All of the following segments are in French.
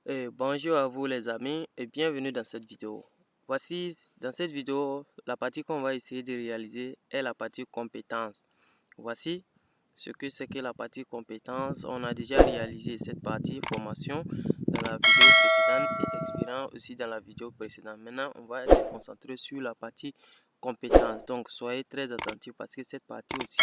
Bonjour à vous les amis et bienvenue dans cette vidéo. Voici dans cette vidéo la partie qu'on va essayer de réaliser est la partie compétences. Voici ce que c'est que la partie compétences. On a déjà réalisé cette partie formation dans la vidéo précédente et expérience aussi dans la vidéo précédente. Maintenant on va se concentrer sur la partie compétences. Donc soyez très attentifs parce que cette partie aussi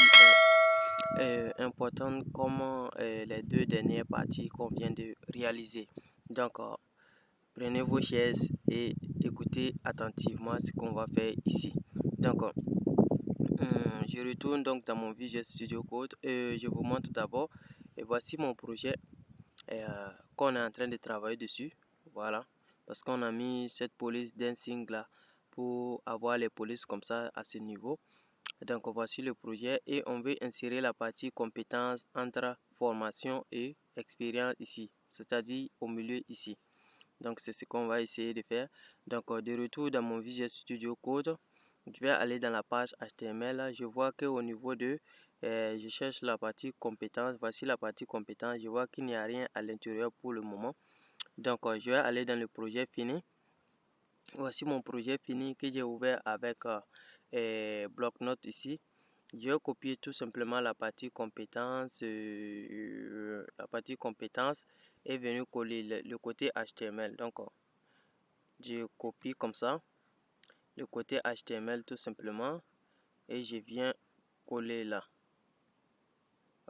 est importante comme les deux dernières parties qu'on vient de réaliser. Donc, prenez vos chaises et écoutez attentivement ce qu'on va faire ici. Donc, je retourne donc dans mon Visual Studio Code et je vous montre d'abord. Et voici mon projet qu'on est en train de travailler dessus. Voilà, parce qu'on a mis cette police dancing là pour avoir les polices comme ça à ce niveau. Donc, voici le projet et on veut insérer la partie compétences entre formation et expérience ici, c'est-à-dire au milieu ici. Donc, c'est ce qu'on va essayer de faire. Donc, de retour dans mon Visual Studio Code, je vais aller dans la page HTML. Je vois qu'au niveau de, je cherche la partie compétences. Voici la partie compétences. Je vois qu'il n'y a rien à l'intérieur pour le moment. Donc, je vais aller dans le projet fini. Voici mon projet fini que j'ai ouvert avec bloc-notes ici. Je vais copier tout simplement la partie compétences. La partie compétences est venue coller le côté HTML. Donc, je copie comme ça le côté HTML tout simplement et je viens coller là.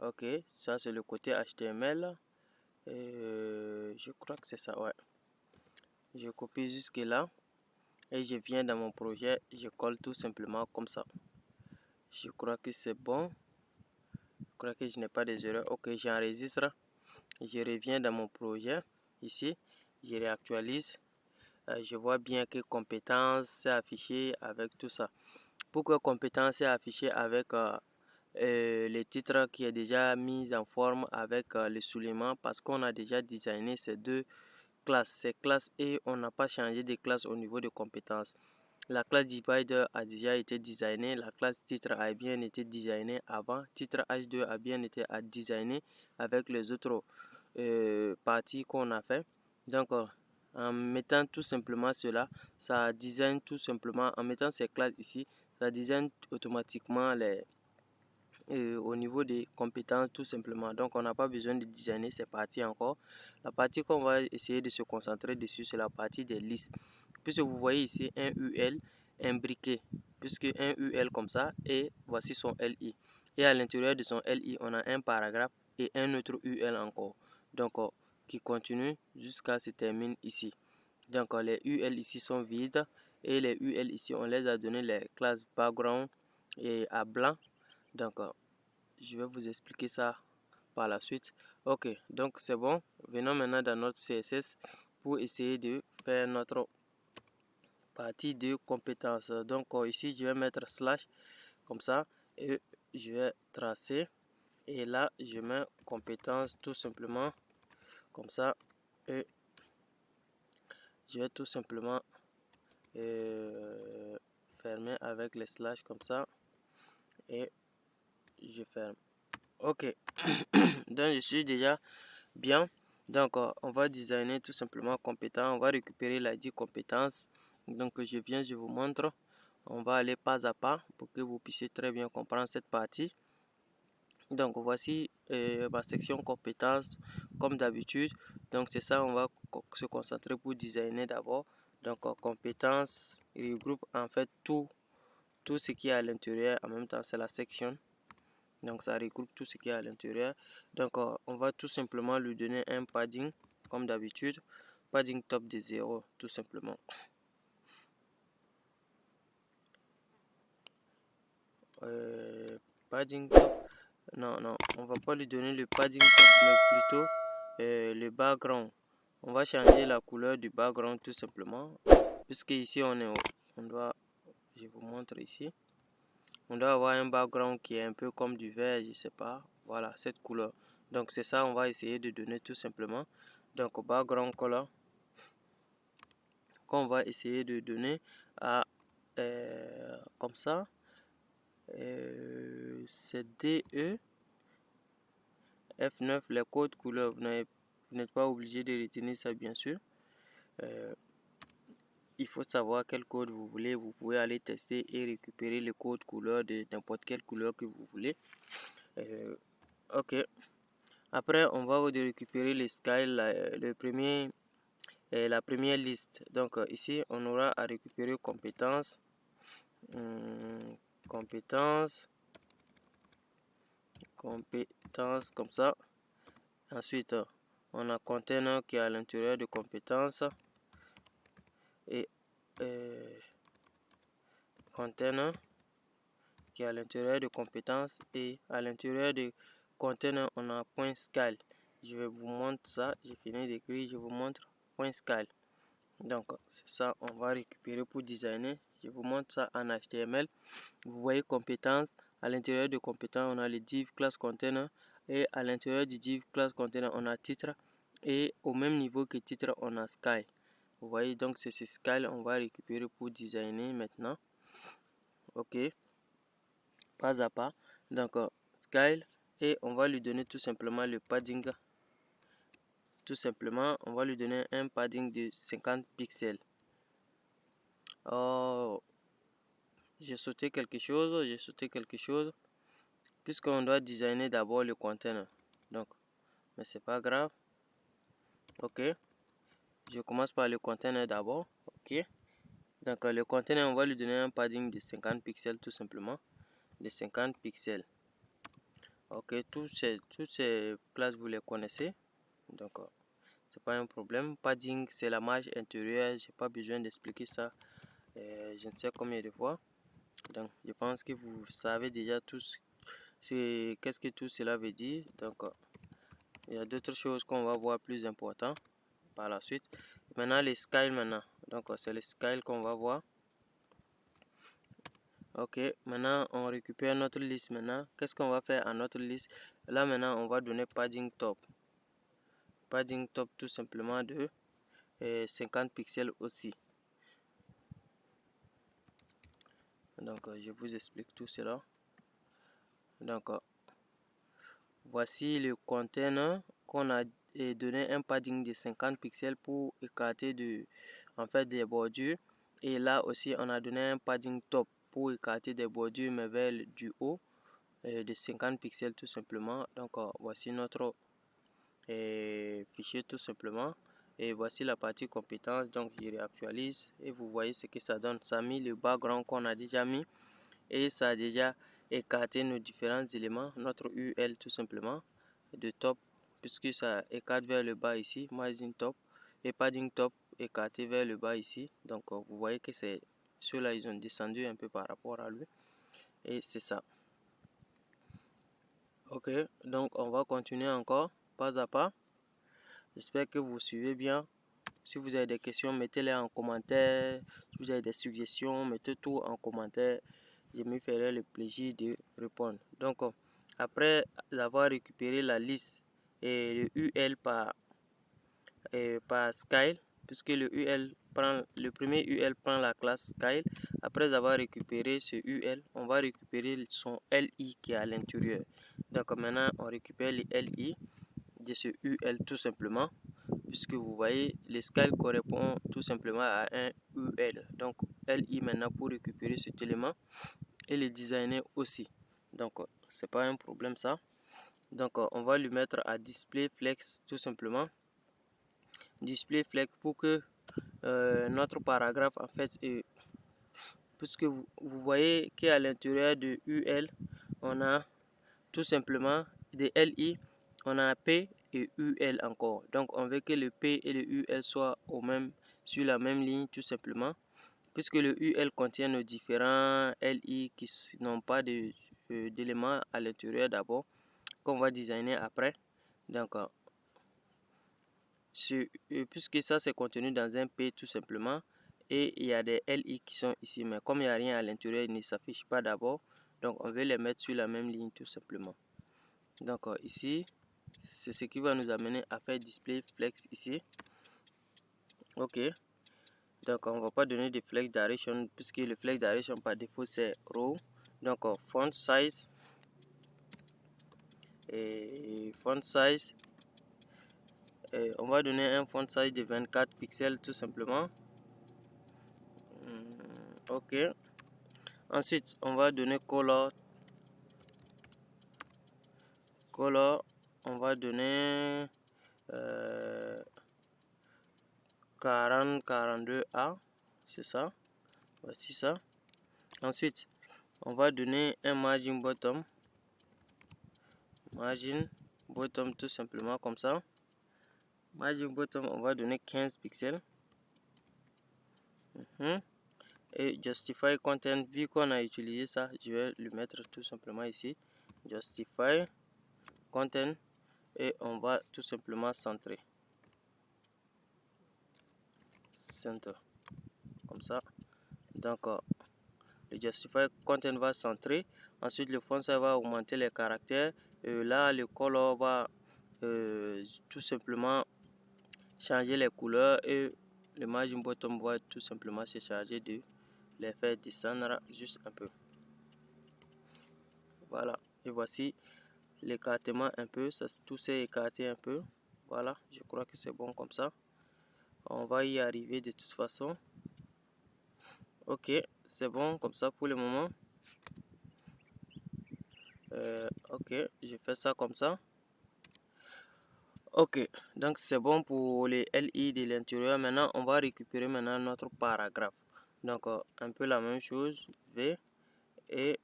Ok, ça c'est le côté HTML. Je crois que c'est ça, ouais. Je copie jusque là et je viens dans mon projet, je colle tout simplement comme ça. Je crois que c'est bon. Je crois que je n'ai pas des erreurs. Ok, j'enregistre. Je reviens dans mon projet ici. Je réactualise. Je vois bien que compétences c'est affiché avec tout ça. Pourquoi compétences est affiché avec le titre qui est déjà mis en forme avec le soulignement? Parce qu'on a déjà designé ces deux classes. Ces classes et on n'a pas changé de classe au niveau de compétences. La classe divider a déjà été designée. La classe titre a bien été designée avant. Titre H2 a bien été designé avec les autres parties qu'on a fait. Donc, en mettant tout simplement cela, ça design tout simplement, en mettant ces classes ici, ça design automatiquement les, au niveau des compétences tout simplement. Donc, on n'a pas besoin de designer ces parties encore. La partie qu'on va essayer de se concentrer dessus, c'est la partie des listes. Puisque vous voyez ici un UL imbriqué, puisque un UL comme ça, et voici son LI. Et à l'intérieur de son LI, on a un paragraphe et un autre UL encore. Donc, qui continue jusqu'à se termine ici. Donc, les UL ici sont vides et les UL ici, on les a donné les classes background et à blanc. Donc, je vais vous expliquer ça par la suite. Ok, donc c'est bon. Venons maintenant dans notre CSS pour essayer de faire notre partie de compétences. Donc, ici, je vais mettre slash comme ça et je vais tracer. Et là, je mets compétences tout simplement comme ça. Et je vais tout simplement fermer avec les slash comme ça. Et je ferme. Ok, donc je suis déjà bien. Donc on va designer tout simplement compétent. On va récupérer l'ID compétence. Donc je viens, je vous montre. On va aller pas à pas pour que vous puissiez très bien comprendre cette partie. Donc voici ma section compétences comme d'habitude. Donc c'est ça, on va se concentrer pour designer d'abord. Donc compétences regroupe en fait tout ce qui est à l'intérieur. En même temps c'est la section. Donc ça regroupe tout ce qui est à l'intérieur. Donc on va tout simplement lui donner un padding comme d'habitude. Padding top de 0 tout simplement. Padding top. Non, on va pas lui donner le padding top mais plutôt le background. On va changer la couleur du background tout simplement. Puisque ici on doit, je vous montre ici. On doit avoir un background qui est un peu comme du vert, je sais pas. Voilà, cette couleur. Donc c'est ça, on va essayer de donner tout simplement. Donc background color qu'on va essayer de donner à comme ça. C'est DE F9, les codes couleurs. Vous n'avez vous n'êtes pas obligé de retenir ça bien sûr. Il faut savoir quel code vous voulez. Vous pouvez aller tester et récupérer le code couleur de n'importe quelle couleur que vous voulez. Ok. Après, on va récupérer les styles, la première liste. Donc ici, on aura à récupérer compétences. Compétences comme ça. Ensuite, on a container qui est à l'intérieur de compétences et container qui est à l'intérieur de compétences et à l'intérieur de container on a point scale. Je vais vous montrer ça. J'ai fini d'écrire. Je vous montre point scale. Donc c'est ça, on va récupérer pour designer. Je vous montre ça en HTML. Vous voyez compétences. À l'intérieur de compétences, on a le div class container et à l'intérieur du div class container, on a titre et au même niveau que titre, on a sky. Vous voyez donc c'est ce sky, on va récupérer pour designer maintenant. Ok, pas à pas. Donc sky et on va lui donner tout simplement le padding. Tout simplement, on va lui donner un padding de 50 pixels. Oh, j'ai sauté quelque chose, puisqu'on doit designer d'abord le container. Donc, mais c'est pas grave. Ok, je commence par le container d'abord. Ok, donc le container, on va lui donner un padding de 50 pixels tout simplement, de 50 pixels. Ok, toutes ces classes vous les connaissez, donc c'est pas un problème. Padding, c'est la marge intérieure, j'ai pas besoin d'expliquer ça je ne sais combien de fois. Donc je pense que vous savez déjà tous qu'est-ce que tout cela veut dire. Donc il y a d'autres choses qu'on va voir plus importantes par la suite. Maintenant les styles maintenant. Donc c'est les styles qu'on va voir. Ok, maintenant on récupère notre liste maintenant. Qu'est-ce qu'on va faire à notre liste? Là maintenant on va donner padding top. Padding top tout simplement de 50 pixels aussi. Donc je vous explique tout cela. Donc voici le container qu'on a donné un padding de 50 pixels pour écarter des bordures. Et là aussi on a donné un padding top pour écarter des bordures mais vers du haut de 50 pixels tout simplement. Donc voici notre fichier tout simplement. Et voici la partie compétences. Donc je réactualise et vous voyez ce que ça donne. Ça a mis le background qu'on a déjà mis et ça a déjà écarté nos différents éléments, notre UL tout simplement de top, puisque ça écarte vers le bas ici, margin top et padding top écarté vers le bas ici. Donc vous voyez que c'est ceux-là, ils ont descendu un peu par rapport à lui et c'est ça. Ok, donc on va continuer encore pas à pas. J'espère que vous suivez bien. Si vous avez des questions, mettez-les en commentaire. Si vous avez des suggestions, mettez tout en commentaire. Je me ferai le plaisir de répondre. Donc, après avoir récupéré la liste et le UL par Skyle, puisque le premier UL prend la classe Skyle. Après avoir récupéré ce UL, on va récupérer son LI qui est à l'intérieur. Donc maintenant, on récupère les LI de ce UL tout simplement, puisque vous voyez, le scale correspond tout simplement à un UL. Donc LI maintenant pour récupérer cet élément et le designer aussi. Donc c'est pas un problème ça. Donc on va lui mettre à display flex tout simplement. Display flex pour que notre paragraphe en fait puisque vous voyez qu'à l'intérieur de UL on a tout simplement des LI, on a P et UL encore. Donc on veut que le P et le UL soient sur la même ligne tout simplement, puisque le UL contient nos différents LI qui n'ont pas d'éléments à l'intérieur d'abord, qu'on va designer après. Donc puisque ça c'est contenu dans un P tout simplement, et il y a des LI qui sont ici, mais comme il n'y a rien à l'intérieur, ils ne s'affichent pas d'abord. Donc on veut les mettre sur la même ligne tout simplement. Donc ici, c'est ce qui va nous amener à faire display flex ici. Ok. Donc on va pas donner de flex direction puisque le flex direction par défaut c'est row. Donc font size et font size On va donner un font size de 24 pixels tout simplement. Ok. Ensuite, on va donner color. On va donner 40-42A. C'est ça. Voici ça. Ensuite, on va donner un margin bottom. Margin bottom tout simplement comme ça. Margin bottom, on va donner 15 pixels. Et justify content, vu qu'on a utilisé ça, je vais le mettre tout simplement ici. Justify content et on va tout simplement centrer. Center. Comme ça. Donc, le justify content va centrer. Ensuite, le font size va augmenter les caractères. Et là, le color va tout simplement changer les couleurs et le margin bottom va tout simplement se charger de les faire descendre juste un peu. Voilà, et voici l'écartement un peu, ça, tout s'est écarté un peu. Voilà, je crois que c'est bon comme ça. On va y arriver de toute façon. Ok, c'est bon comme ça pour le moment. Ok, je fais ça comme ça. Ok, donc c'est bon pour les LI de l'intérieur. Maintenant, on va récupérer maintenant notre paragraphe. Donc, un peu la même chose, V. Et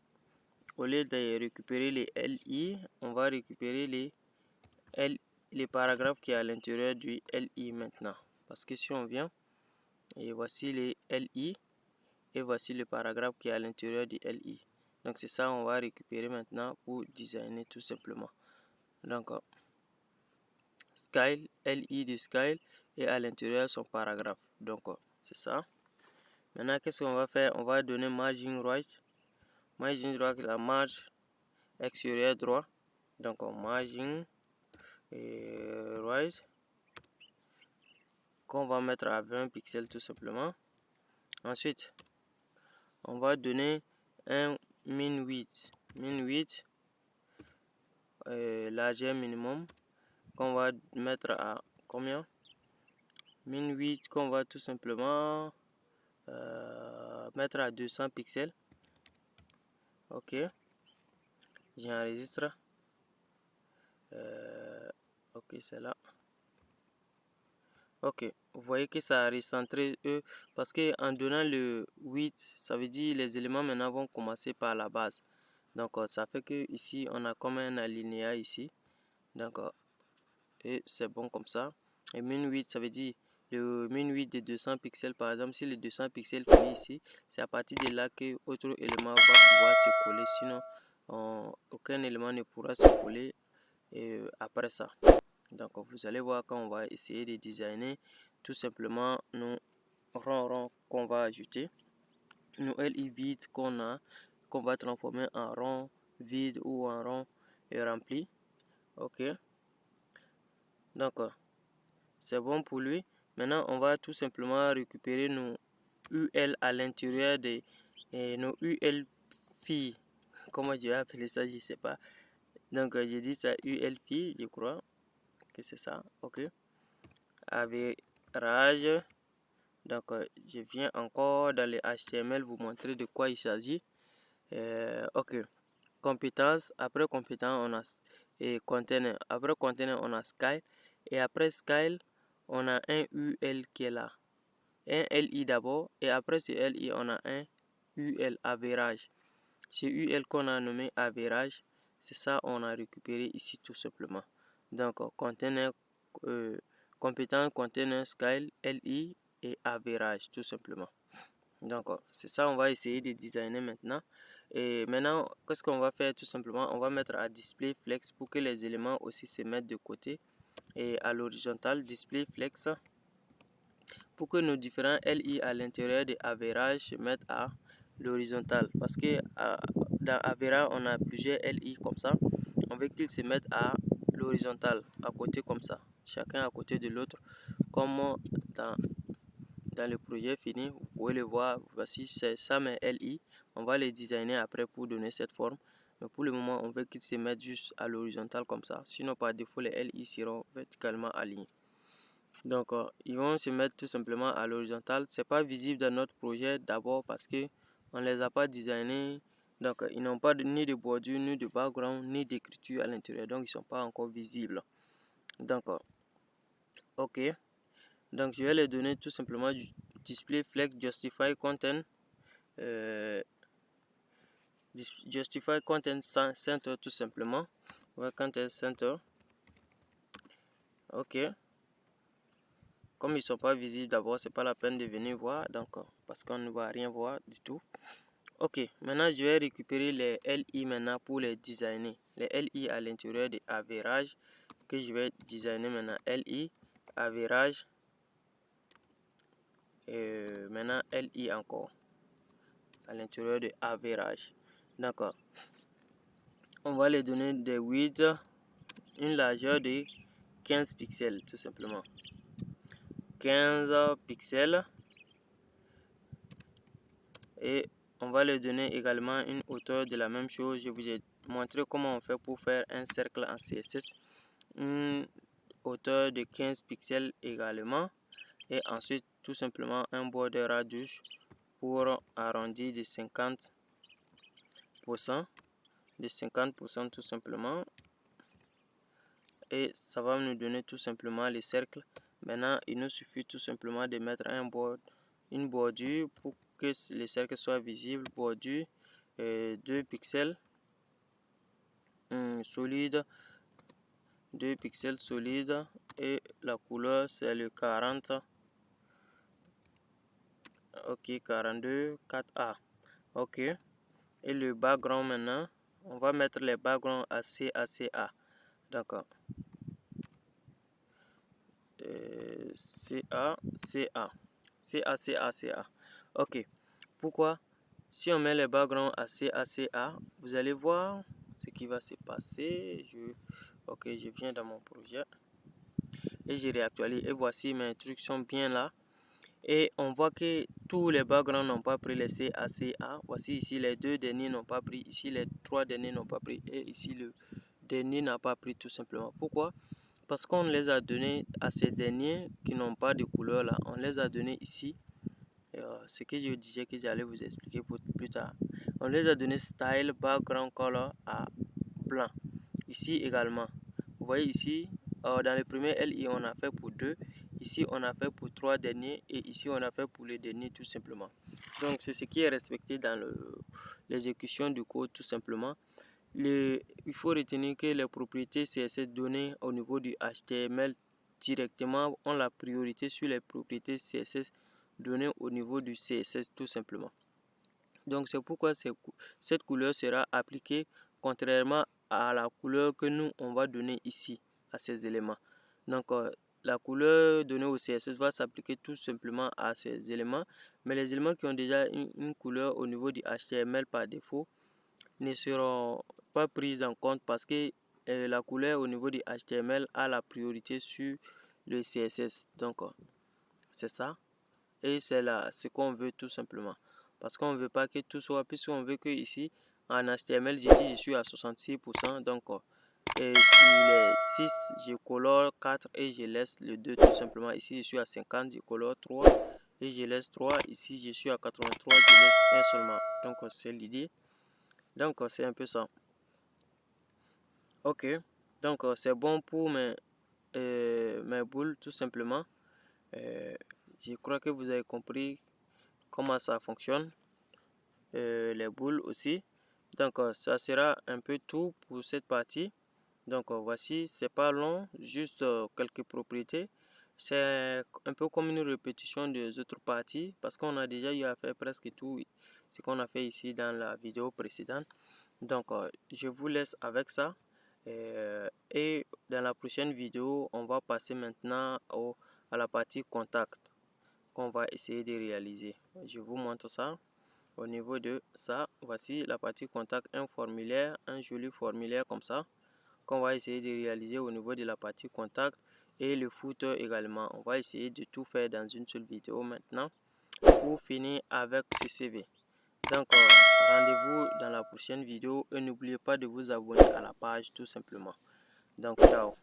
au lieu de récupérer les LI, on va récupérer les paragraphes qui est à l'intérieur du LI maintenant. Parce que si on vient, et voici les LI, et voici le paragraphe qui est à l'intérieur du LI. Donc, c'est ça on va récupérer maintenant pour designer tout simplement. Donc, Style, LI de Style et à l'intérieur son paragraphe. Donc, c'est ça. Maintenant, qu'est-ce qu'on va faire? On va donner margin right. Margin right, la marge extérieure droit. Donc, margin right qu'on va mettre à 20 pixels tout simplement. Ensuite, on va donner un min width. Min width, largeur minimum qu'on va mettre à combien? Min width qu'on va tout simplement mettre à 200 pixels. Ok, j'enregistre. Ok, c'est là. Ok, vous voyez que ça a recentré parce que en donnant le width, ça veut dire les éléments maintenant vont commencer par la base. Donc ça fait que ici on a comme un alinéa ici. Donc et c'est bon comme ça. Et min width, ça veut dire le min width de 200 pixels par exemple. Si les 200 pixels finit ici, c'est à partir de là que autre élément va pouvoir se coller. Sinon aucun élément ne pourra se coller après ça. Donc vous allez voir quand on va essayer de designer tout simplement nos ronds qu'on va ajouter, nos LI vides qu'on va transformer en rond vide ou en rond rempli. Ok, donc c'est bon pour lui. Maintenant on va tout simplement récupérer nos UL à l'intérieur de nos UL filles. Comment je vais appeler ça, je sais pas. Donc j'ai dit ça UL filles, je crois que c'est ça. Ok, average. Donc je viens encore dans le HTML vous montrer de quoi il s'agit. Ok, compétences, après compétence on a container, après container on a style et après style on a un UL qui est là, un LI d'abord et après ce LI on a un UL average. Ce UL qu'on a nommé average, c'est ça on a récupéré ici tout simplement. Donc container, compétence, container, style, LI et average tout simplement. Donc c'est ça on va essayer de designer maintenant. Et maintenant qu'est-ce qu'on va faire tout simplement? On va mettre à display flex pour que les éléments aussi se mettent de côté et à l'horizontale display flex pour que nos différents LI à l'intérieur de average se mettent à l'horizontale, parce que dans average on a plusieurs LI comme ça. On veut qu'ils se mettent à l'horizontale à côté comme ça, chacun à côté de l'autre, comme dans le projet fini. Vous pouvez le voir, voici c'est ça mes LI. On va les designer après pour donner cette forme, mais pour le moment on veut qu'ils se mettent juste à l'horizontale comme ça, sinon par défaut les LI seront verticalement alignés. Donc ils vont se mettre tout simplement à l'horizontale. C'est pas visible dans notre projet d'abord parce que on les a pas designés. Donc ils n'ont pas ni de bordure, ni de background, ni d'écriture à l'intérieur. Donc ils sont pas encore visibles. Donc ok. Donc je vais les donner tout simplement du display flex justify content. Justify content center tout simplement. Ouais, content center. Ok. Comme ils sont pas visibles d'abord, c'est pas la peine de venir voir, donc parce qu'on ne va rien voir du tout. Ok, maintenant je vais récupérer les LI maintenant pour les designer. Les LI à l'intérieur de average que je vais designer maintenant. LI average et maintenant LI encore à l'intérieur de average. D'accord. On va les donner des width, une largeur de 15 pixels tout simplement. 15 pixels. Et on va leur donner également une hauteur de la même chose. Je vous ai montré comment on fait pour faire un cercle en CSS. Une hauteur de 15 pixels également. Et ensuite, tout simplement, un border radius pour arrondir de 50%. De 50% tout simplement. Et ça va nous donner tout simplement les cercles. Maintenant, il nous suffit tout simplement de mettre une bordure pour que les cercles soient visibles. Bordure 2 pixels solide, 2 pixels solide et la couleur c'est le 40. Ok, 42 4A. Ok, et le background maintenant, on va mettre les backgrounds à CA. D'accord. CA. Ok. Pourquoi? Si on met les backgrounds à CA, vous allez voir ce qui va se passer. Ok, je viens dans mon projet et je réactualise. Et voici mes instructions bien là. Et on voit que tous les backgrounds n'ont pas pris les CA. Voici ici les deux derniers n'ont pas pris. Ici les trois derniers n'ont pas pris. Et ici le dernier n'a pas pris tout simplement. Pourquoi? Parce qu'on les a donnés à ces derniers qui n'ont pas de couleur là. On les a donnés ici. Ce que je disais que j'allais vous expliquer plus tard. On les a donné style background color à blanc. Ici également. Vous voyez ici, dans le premier LI on a fait pour 2. Ici on a fait pour 3 derniers. Et ici on a fait pour les derniers tout simplement. Donc c'est ce qui est respecté dans l'exécution du code tout simplement. Il faut retenir que les propriétés CSS données au niveau du HTML directement ont la priorité sur les propriétés CSS données au niveau du CSS tout simplement. Donc c'est pourquoi cette couleur sera appliquée contrairement à la couleur que nous on va donner ici à ces éléments. Donc la couleur donnée au CSS va s'appliquer tout simplement à ces éléments, mais les éléments qui ont déjà une couleur au niveau du HTML par défaut ne seront pas prises en compte parce que la couleur au niveau du HTML a la priorité sur le CSS. Donc c'est ça. Et c'est là ce qu'on veut tout simplement. Parce qu'on ne veut pas que tout soit, puisqu'on veut que ici, en HTML, j'ai dit je suis à 66%. Donc, et sur les 6, je colore 4 et je laisse le 2 tout simplement. Ici, je suis à 50, je colore 3 et je laisse 3. Ici, je suis à 83, je laisse 1 seulement. Donc, c'est l'idée. Donc, c'est un peu ça. Ok. Donc, c'est bon pour mes boules tout simplement. Je crois que vous avez compris comment ça fonctionne, les boules aussi. Donc ça sera un peu tout pour cette partie. Donc voici, c'est pas long, juste quelques propriétés. C'est un peu comme une répétition des autres parties parce qu'on a déjà eu à faire presque tout ce qu'on a fait ici dans la vidéo précédente. Donc je vous laisse avec ça. Et dans la prochaine vidéo, on va passer maintenant à la partie contact qu'on va essayer de réaliser. Je vous montre ça. Au niveau de ça, voici la partie contact, un formulaire, un joli formulaire comme ça qu'on va essayer de réaliser au niveau de la partie contact et le footer également. On va essayer de tout faire dans une seule vidéo maintenant pour finir avec ce CV. Donc rendez-vous dans la prochaine vidéo et n'oubliez pas de vous abonner à la page tout simplement. Donc ciao.